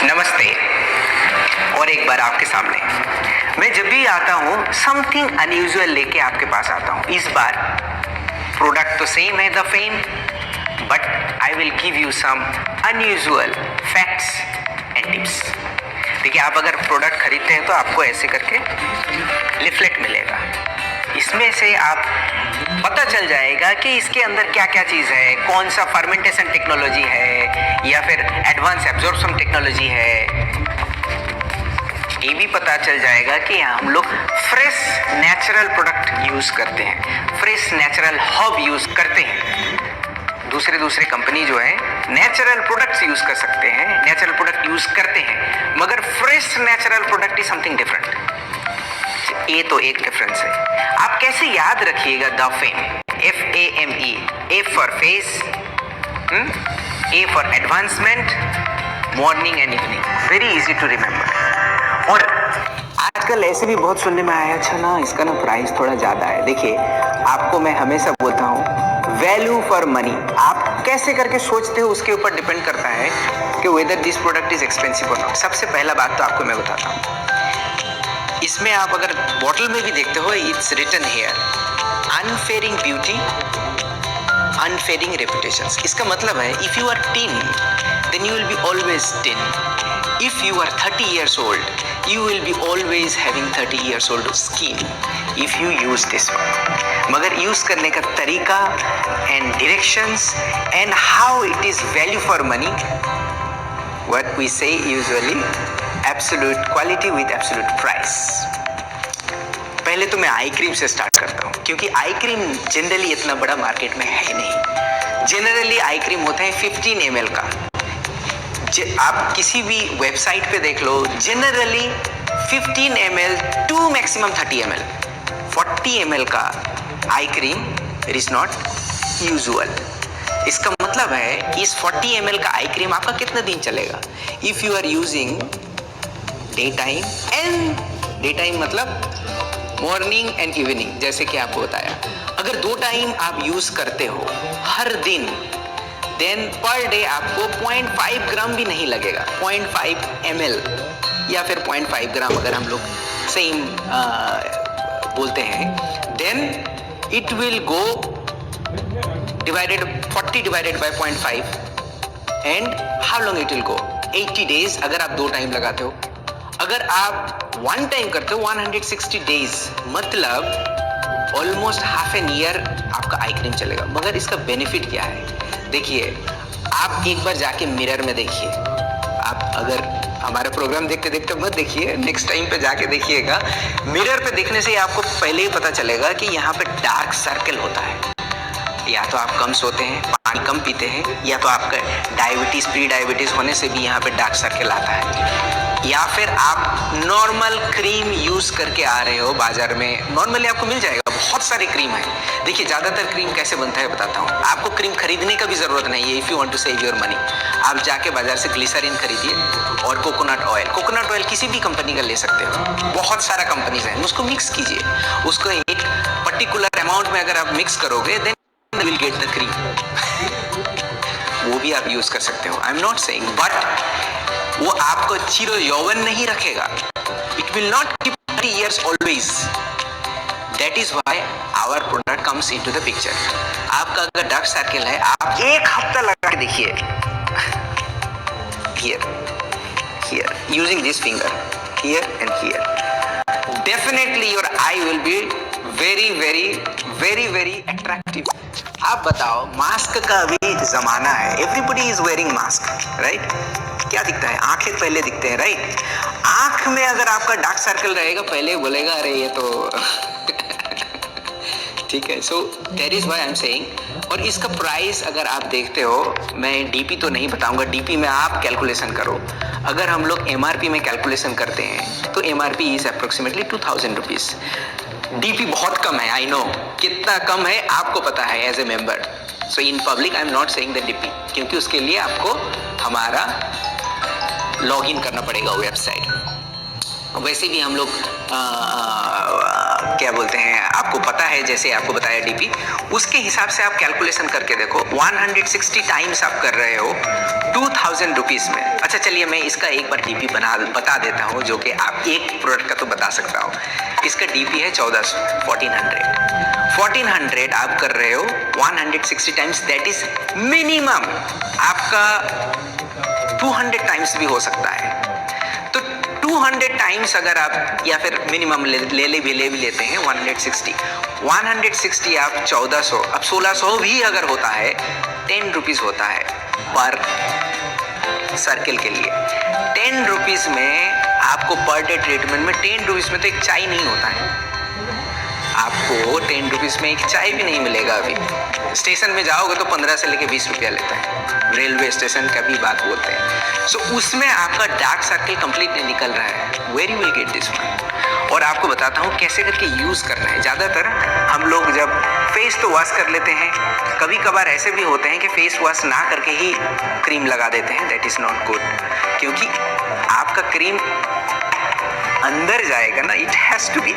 नमस्ते। और एक बार आपके सामने मैं जब भी आता हूँ समथिंग अनयूजुअल लेके आपके पास आता हूँ। इस बार प्रोडक्ट तो सेम है, the fame, but I will give you some unusual facts and tips. देखिए, आप अगर प्रोडक्ट खरीदते हैं तो आपको ऐसे करके लिफलेट मिलेगा। इसमें से आप पता चल जाएगा कि इसके अंदर क्या क्या चीज़ है, कौन सा फर्मेंटेशन टेक्नोलॉजी है या फिर एडवांस एब्जॉर्प्शन टेक्नोलॉजी है। ये भी पता चल जाएगा कि हम लोग फ्रेश नेचुरल प्रोडक्ट यूज़ करते हैं, फ्रेश नेचुरल हर्ब यूज़ करते हैं। दूसरे कंपनी जो है नेचुरल प्रोडक्ट्स यूज़ कर सकते हैं, नेचुरल प्रोडक्ट यूज़ करते हैं, मगर fresh natural product is something different. ये तो एक डिफरेंस है। आप कैसे याद रखिएगा the fame, FAME, A for face, A for advancement, morning and evening, very easy to remember. और आजकल ऐसे भी बहुत सुनने में आया, अच्छा ना इसका ना प्राइस थोड़ा ज़्यादा है। देखिए, आपको मैं हमेशा बोलता हूँ वैल्यू फॉर मनी। आप कैसे करके सोचते हो उसके ऊपर डिपेंड करता है कि whether this product is expensive और नॉट। सबसे पहला बात तो आपको मैं बताता हूँ, इसमें आप अगर बॉटल में भी देखते हो, it's written here unfading beauty, unfading reputations. इसका मतलब है if you are teen then you will be always teen, if you are 30 years old you will be always having 30 years old skin if you use this one। मगर use करने का तरीका and directions and how it is value for money, what we say usually absolute quality with absolute price। पहले तो मैं eye cream से start करता हूँ, क्योंकि आई क्रीम जनरली इतना बड़ा मार्केट में है नहीं। जनरली आई क्रीम होता है 15 ml का। आप किसी भी वेबसाइट पे देख लो, generally 15 ml to maximum 30 ml। 40 ml का eye cream it is not usual. इसका मतलब है इस 40 ml का आई क्रीम आपका कितना दिन चलेगा if you are using day time, and day time मतलब मॉर्निंग एंड इवनिंग, जैसे कि आपको बताया। अगर 2 टाइम आप यूज करते हो हर दिन, देन पर डे आपको 0.5 ग्राम भी नहीं लगेगा, 0.5 ml या फिर 0.5 ग्राम अगर हम लोग सेम बोलते हैं, then it will go divided 40 divided by 0.5 and how long it will go 80 days। अगर आप 2 टाइम लगाते हो, अगर आप 1 टाइम करते हो 160 days, मतलब ऑलमोस्ट हाफ एन ईयर आपका आई क्रीम चलेगा। मगर इसका बेनिफिट क्या है, देखिए, आप एक बार जाके मिरर में देखिए। आप अगर हमारा प्रोग्राम देखते देखते मत देखिए, नेक्स्ट टाइम पे जाके देखिएगा। मिरर पे देखने से आपको पहले ही पता चलेगा कि यहाँ पे डार्क सर्कल होता है। या तो आप कम सोते हैं, पानी कम पीते हैं, या तो आपका डायबिटीज़, प्री डायबिटीज़ होने से भी यहाँ पे डार्क सर्कल आता है, या फिर आप नॉर्मल क्रीम यूज़ करके आ रहे हो बाजार में। नॉर्मली आपको मिल जाएगा, बहुत सारी क्रीम है। देखिए, ज़्यादातर क्रीम कैसे बनता है बताता हूँ। आपको क्रीम खरीदने का भी ज़रूरत नहीं है। If you want to save your money, आप जाके बाजार से ग्लिसरीन खरीदिए और कोकोनट ऑयल किसी भी कंपनी का ले सकते हो। बहुत सारा कंपनीज हैं, उसको मिक्स कीजिए। उसको एक पर्टिकुलर अमाउंट में अगर आप मिक्स करोगे, then will get the cream। वो भी आप यूज कर सकते हो, I am not saying, but वो आपको चिरो यौवन नहीं रखेगा। It will not keep 30 years always. That is why our product comes into the picture. आपका अगर डार्क सर्कल है, आप 1 हफ्ता लगा के देखिए, here using this finger, here and here, definitely your I will be very very very very attractive. आप बताओ, मास्क का अभी जमाना है, everybody is wearing mask, right? क्या दिखता है? आंखें पहले दिखते हैं, राइट? आंख में अगर आपका डार्क सर्कल रहेगा, पहले बोलेगा अरे ये तो ठीक है। So that is why I am saying. और इसका प्राइस अगर आप देखते हो, मैं डीपी तो नहीं बताऊंगा, डीपी में आप कैलकुलेशन करो। अगर हम लोग एमआरपी में कैलकुलेशन करते हैं तो MRP is approximately 2000 rupees. DP बहुत कम है, आई नो। कितना कम है आपको पता है as a member. So in public I am not saying the DP, क्योंकि उसके लिए आपको हमारा लॉग इन करना पड़ेगा वेबसाइट। वैसे भी हम लोग क्या बोलते हैं, आपको पता है, जैसे आपको बताया डीपी, उसके हिसाब से आप कैलकुलेशन करके देखो। 160 टाइम्स आप कर रहे हो, 2000 1000 रुपीज़ में। अच्छा चलिए मैं इसका एक बार डीपी बता देता हूँ, जो कि आप एक प्रोडक्ट का तो बता सकता हूँ। इसका डीपी है 1400 आप कर रहे हो 160 टाइम्स, दैट इज मिनिमम। आपका 200 टाइम्स भी हो सकता है। तो 200 टाइम्स अगर आप, या फिर मिनिमम ले भी लेते हैं 160 आप 1400, अब 1600 भी अगर होता है 10 रुपीज़ होता है पर सर्किल के लिए। 10 रुपीज़ में आपको पर डे ट्रीटमेंट में 10 रुपीज़ में तो एक चाय नहीं होता है। आपको 10 रुपीज़ में एक चाय भी नहीं मिलेगा। अभी स्टेशन में जाओगे तो 15 से लेके 20 रुपया लेता है, रेलवे स्टेशन का भी बात बोलते हैं। सो उसमें आपका डार्क सर्कल कंप्लीटली निकल रहा है। Where you will get this one? और आपको बताता हूँ कैसे करके यूज़ करना है। ज़्यादातर हम लोग जब फेस तो वॉश कर लेते हैं, कभी कभार ऐसे भी होते हैं कि फेस वॉश ना करके ही क्रीम लगा देते हैं। दैट इज़ नॉट गुड, क्योंकि आपका क्रीम अंदर जाएगा ना, it has to be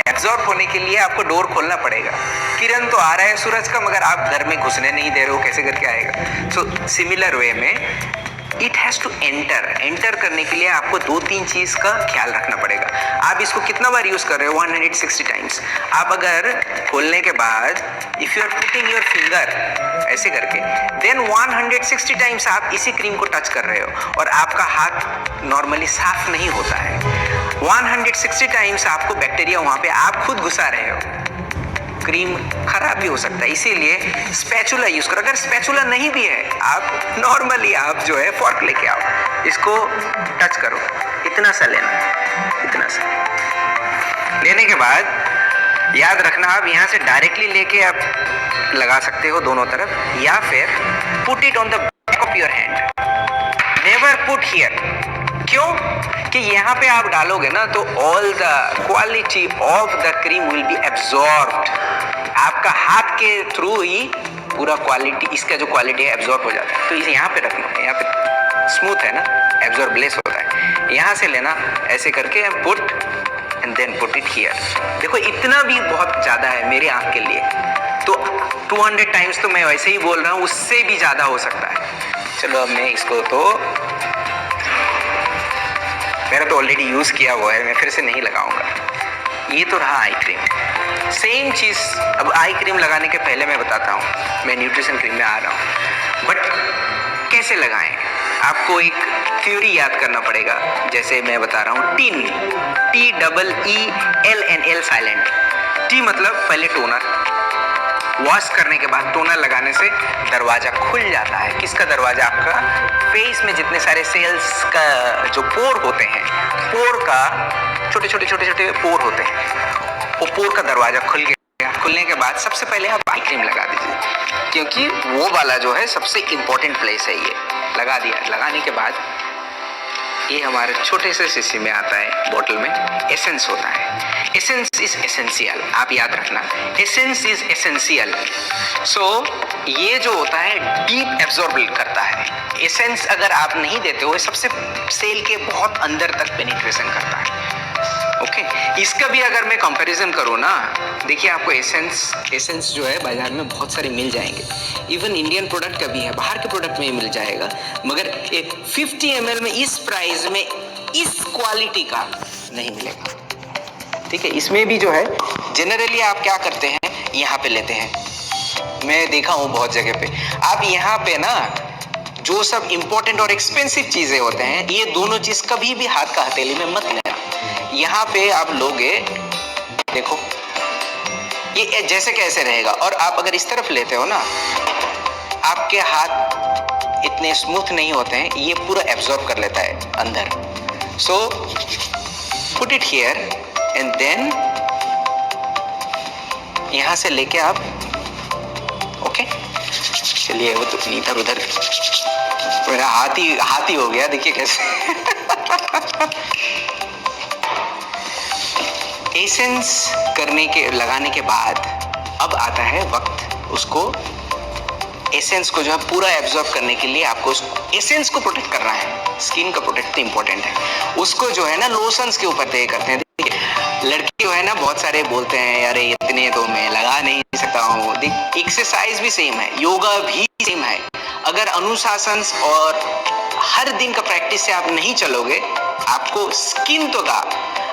absorb होने के लिए आपको डोर खोलना पड़ेगा। किरण तो आ रहा है सूरज का, मगर आप घर में घुसने नहीं दे रहे हो, कैसे करके आएगा? सो सिमिलर वे में इट हैज़ टू एंटर करने के लिए आपको 2-3 चीज़ का ख्याल रखना पड़ेगा। आप इसको कितना बार यूज़ कर रहे हो? 160 टाइम्स। आप अगर खोलने के बाद if you are putting your finger ऐसे करके, देन 160 टाइम्स आप इसी क्रीम को टच कर रहे हो और आपका हाथ नॉर्मली साफ नहीं होता है। 160 टाइम्स आपको बैक्टीरिया वहाँ पे आप खुद घुसा रहे हो, क्रीम खराब भी हो सकता है। इसीलिए स्पैचुला यूज करो। अगर स्पैचुला नहीं भी है, आप नॉर्मली आप जो है फॉर्क लेके आओ, इसको टच करो, इतना सा लेना, इतना सा लेने के बाद याद रखना, आप यहाँ से डायरेक्टली लेके आप लगा सकते हो दोनों तरफ, या फिर put it on the back of your hand, never put here. क्यों? कि यहाँ पे आप डालोगे ना तो all the quality of the cream will be absorbed. आपका हाथ के थ्रू ही पूरा क्वालिटी, इसका जो क्वालिटी है एब्जॉर्ब हो जाता है। तो इसे यहाँ पे रखना, यहाँ पे स्मूथ है ना, एब्जॉर्बलेस होता है। यहाँ से लेना ऐसे करके, put and then put it here. देखो इतना भी बहुत ज़्यादा है मेरी आँख के लिए, तो 200 टाइम्स तो मैं वैसे ही बोल रहा हूँ, उससे भी ज़्यादा हो सकता है। चलो अब मैं इसको तो मैंने तो ऑलरेडी यूज़ किया हुआ है, मैं फिर से नहीं लगाऊंगा। ये तो रहा आई क्रीम। सेम चीज़ अब आई क्रीम लगाने के पहले मैं बताता हूँ, मैं न्यूट्रिशन क्रीम में आ रहा हूँ, बट कैसे लगाएं? आपको एक थ्योरी याद करना पड़ेगा। जैसे मैं बता रहा हूँ, TEELL साइलेंट। टी मतलब पहले टोनर, वॉश करने के बाद टोनर लगाने से दरवाजा खुल जाता है। किसका दरवाजा? आपका फेस में जितने सारे सेल्स का जो पोर होते हैं, पोर का छोटे छोटे पोर होते हैं, वो पोर का दरवाजा खुल गया। खुलने के बाद सबसे पहले आप आई क्रीम लगा दीजिए, क्योंकि वो वाला जो है सबसे इम्पोर्टेंट प्लेस है। ये लगा दिया, लगाने के बाद ये हमारे छोटे से शीशी में आता है, बोतल में एसेंस होता है। एसेंस इज एसेंशियल, आप याद रखना, एसेंस इज एसेंशियल। सो ये जो होता है डीप एब्जॉर्ब करता है। एसेंस अगर आप नहीं देते हो, सबसे सेल के बहुत अंदर तक पेनिट्रेशन करता है। ओके, इसका भी अगर मैं कंपैरिजन करूँ ना, देखिए आपको एसेंस जो है बाजार में बहुत सारे मिल जाएंगे, इवन इंडियन प्रोडक्ट का भी है, बाहर के प्रोडक्ट में मिल जाएगा, मगर 50 ml में इस प्राइस में इस क्वालिटी का नहीं मिलेगा। ठीक है, इसमें भी जो है जनरली आप क्या करते हैं, यहाँ पे लेते हैं, मैं देखा हूँ बहुत जगह पे, आप यहाँ पे ना जो सब इम्पोर्टेंट और एक्सपेंसिव चीजें होते हैं, ये दोनों चीज कभी भी हाथ का हथेली में मत लेना। यहाँ पे आप लोगे, देखो ये जैसे कैसे रहेगा, और आप अगर इस तरफ लेते हो ना, आपके हाथ इतने स्मूथ नहीं होते हैं, ये पूरा एब्जॉर्ब कर लेता है अंदर। So put it here and then यहां से लेके आप, ओके चलिए, वो तो इधर उधर मेरा हाथ ही हो गया, देखिए कैसे। एसेंस लगाने के बाद अब आता है वक्त उसको, एसेंस को जो है पूरा एब्जॉर्ब करने के लिए आपको एसेंस को प्रोटेक्ट करना है। स्किन का प्रोटेक्ट तो इंपॉर्टेंट है, उसको जो है ना लोशंस के ऊपर तय करते हैं। देखिए लड़के जो है ना बहुत सारे बोलते हैं, अरे इतने तो मैं लगा नहीं सकता हूँ। एक्सरसाइज भी सेम है, योगा भी सेम है। अगर अनुशासन और हर दिन का प्रैक्टिस से आप नहीं चलोगे, आपको स्किन तो का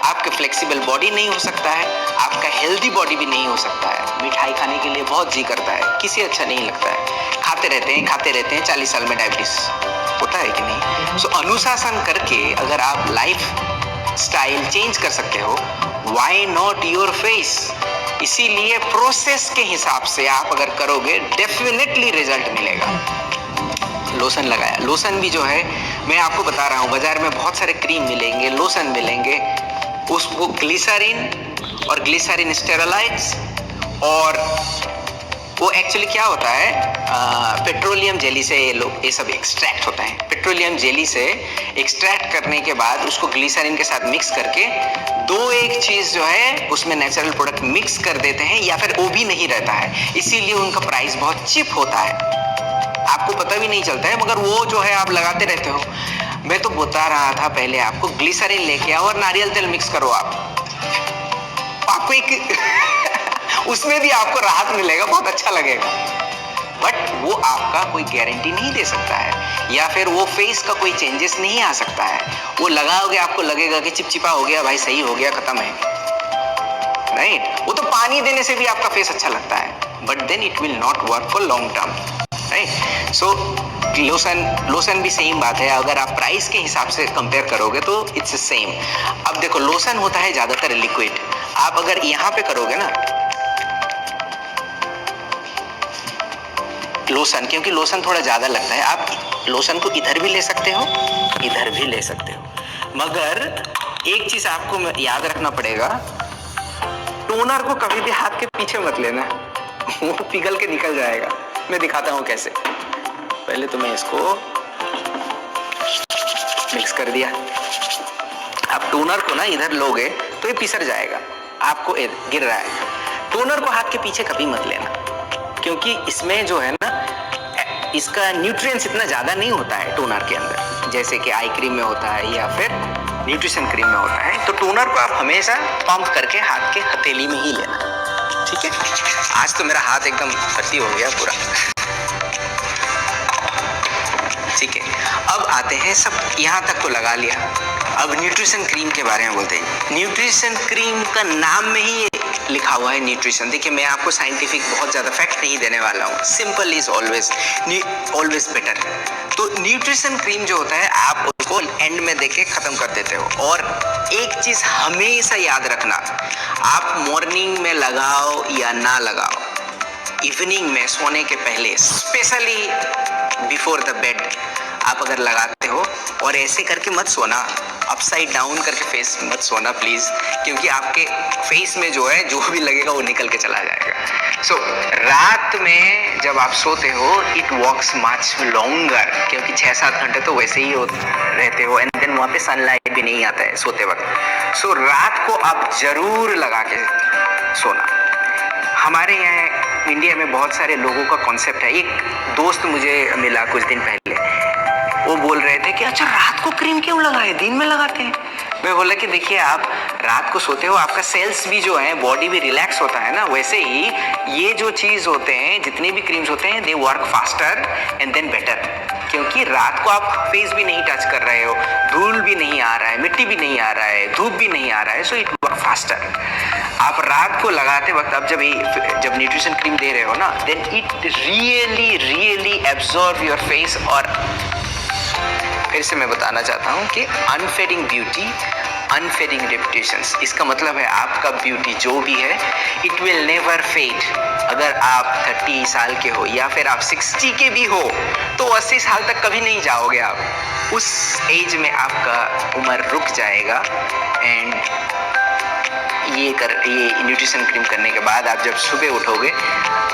आपके फ्लेक्सिबल बॉडी नहीं हो सकता है, आपका हेल्दी बॉडी भी नहीं हो सकता है। मिठाई खाने के लिए बहुत जी करता है, किसी अच्छा नहीं लगता है, खाते रहते हैं 40 साल में डायबिटीज होता है कि नहीं। सो अनुशासन करके अगर आप लाइफ स्टाइल चेंज कर सकते हो, व्हाई नॉट योर फेस। इसीलिए प्रोसेस के हिसाब से आप अगर करोगे डेफिनेटली रिजल्ट मिलेगा। लोशन लगाया, लोशन भी जो है मैं आपको बता रहा हूँ, बाजार में बहुत सारे क्रीम मिलेंगे, लोशन मिलेंगे, उसको ग्लिसरीन और ग्लिसरीन स्टेरलाइट्स, और वो एक्चुअली क्या होता है, पेट्रोलियम जेली से ये सब एक्सट्रैक्ट होता है। पेट्रोलियम जेली से एक्सट्रैक्ट करने के बाद उसको ग्लिसरीन के साथ मिक्स करके दो एक चीज जो है उसमें नेचुरल प्रोडक्ट मिक्स कर देते हैं, या फिर वो भी नहीं रहता है, इसीलिए उनका प्राइस बहुत चीप होता है, आपको पता भी नहीं चलता है, मगर वो जो है आप लगाते रहते हो। मैं तो बता रहा था पहले आपको, ग्लिसरीन लेके आओ और नारियल तेल मिक्स करो, आपको एक उसमें भी आपको राहत मिलेगा, बहुत अच्छा लगेगा। बट वो आपका कोई गारंटी नहीं दे सकता है, या फिर वो फेस का कोई चेंजेस नहीं आ सकता है। वो लगाओगे आपको लगेगा कि चिपचिपा हो गया, भाई सही हो गया, खत्म है, राइट। वो तो पानी देने से भी आपका फेस अच्छा लगता है, but then it will not work for long term, right. So lotion भी सेम बात है, अगर आप प्राइस के हिसाब से कंपेयर करोगे तो इट्स सेम। अब देखो, लोशन होता है ज्यादातर लिक्विड, आप अगर यहाँ पे करोगे ना लोशन, क्योंकि लोशन थोड़ा ज्यादा लगता है, आप लोशन को इधर भी ले सकते हो, इधर भी ले सकते हो, मगर एक चीज आपको याद रखना पड़ेगा, टोनर को कभी भी हाथ के पीछे मत लेना, वो पिघल के निकल जाएगा। मैं दिखाता हूँ कैसे। पहले तो मैं इसको मिक्स कर दिया, आप टोनर को ना इधर लोगे तो ये पिसर जाएगा, आपको गिर रहा है। टोनर को हाथ के पीछे कभी मत लेना, क्योंकि इसमें जो है ना, इसका न्यूट्रिएंट्स इतना ज्यादा नहीं होता है टोनर के अंदर, जैसे कि आई क्रीम में होता है या फिर न्यूट्रिशन क्रीम में होता है। तो टोनर को आप हमेशा पंप करके हाथ के हथेली में ही लेना, ठीक है। आज तो मेरा हाथ एकदम भर्ती हो गया पूरा, ठीक है। अब आते हैं, सब यहाँ तक तो लगा लिया, अब न्यूट्रिशन क्रीम के बारे में बोलते हैं। न्यूट्रिशन क्रीम का नाम में ही लिखा हुआ है न्यूट्रिशन। देखिए, मैं आपको साइंटिफिक बहुत ज्यादा फैक्ट नहीं देने वाला हूँ, सिंपल इज ऑलवेज बेटर। तो न्यूट्रिशन क्रीम जो होता है, आप उसको एंड में देके खत्म कर देते हो। और एक चीज हमेशा याद रखना, आप मॉर्निंग में लगाओ या ना लगाओ, इवनिंग में सोने के पहले, स्पेशली बिफोर द बेड आप अगर लगाते हो, और ऐसे करके मत सोना, अपसाइड डाउन करके फेस मत सोना प्लीज, क्योंकि आपके फेस में जो है जो भी लगेगा वो निकल के चला जाएगा। सो रात में जब आप सोते हो, इट वर्क्स मच लॉन्गर, क्योंकि 6-7 घंटे तो वैसे ही रहते हो, एंड देन वहाँ पे सनलाइट भी नहीं आता है सोते वक्त। सो रात को आप जरूर लगा के सोना। हमारे यहाँ इंडिया में बहुत सारे लोगों का कॉन्सेप्ट है, एक दोस्त मुझे मिला कुछ दिन पहले, वो बोल रहे थे कि अच्छा रात को क्रीम क्यों लगाए, दिन में लगाते हैं। मैं बोला कि देखिए, आप रात को सोते हो, आपका सेल्स भी जो है, बॉडी भी रिलैक्स होता है ना, वैसे ही ये जो चीज होते हैं, जितने भी क्रीम्स होते हैं, they work faster and then better, क्योंकि रात को आप फेस भी नहीं टच कर रहे हो, धूल भी नहीं आ रहा है, मिट्टी भी नहीं आ रहा है, धूप भी नहीं आ रहा है, सो इट वर्क फास्टर। आप रात को लगाते वक्त, आप जब न्यूट्रिशन क्रीम दे रहे हो ना, then it really absorb your face. और फिर से मैं बताना चाहता हूँ कि अनफेडिंग ब्यूटी, अनफेडिंग रेपुटेशंस, इसका मतलब है आपका ब्यूटी जो भी है, इट विल नेवर फेड। अगर आप 30 साल के हो या फिर आप 60 के भी हो, तो 80 साल तक कभी नहीं जाओगे आप, उस एज में आपका उम्र रुक जाएगा। एंड ये न्यूट्रिशन क्रीम करने के बाद आप जब सुबह उठोगे,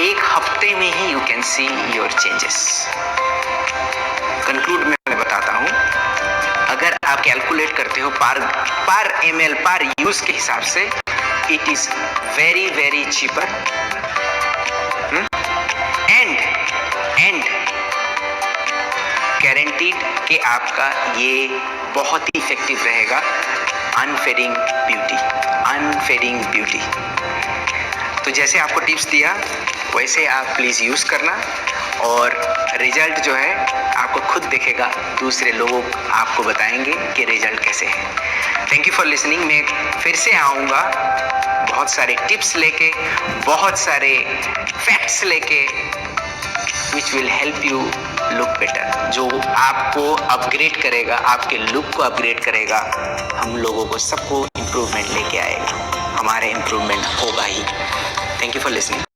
1 हफ्ते में ही you can see your changes. Conclude में मैं बताता हूँ, अगर आप कैलकुलेट करते हो पर ml पर यूज के हिसाब से, it is very cheaper and guaranteed कि आपका ये बहुत ही इफेक्टिव रहेगा। Unfading beauty. तो जैसे आपको टिप्स दिया, वैसे आप प्लीज यूज करना, और रिजल्ट जो है आपको खुद दिखेगा, दूसरे लोग आपको बताएंगे कि रिजल्ट कैसे है। Thank you for listening. मैं फिर से आऊँगा बहुत सारे टिप्स लेके, बहुत सारे फैक्ट्स लेके, which will help you look better, जो आपको अपग्रेड करेगा, आपके लुक को अपग्रेड करेगा। हम लोगों को सबको इम्प्रूवमेंट लेके आएगा, हमारे इम्प्रूवमेंट होगा ही। Thank you for listening.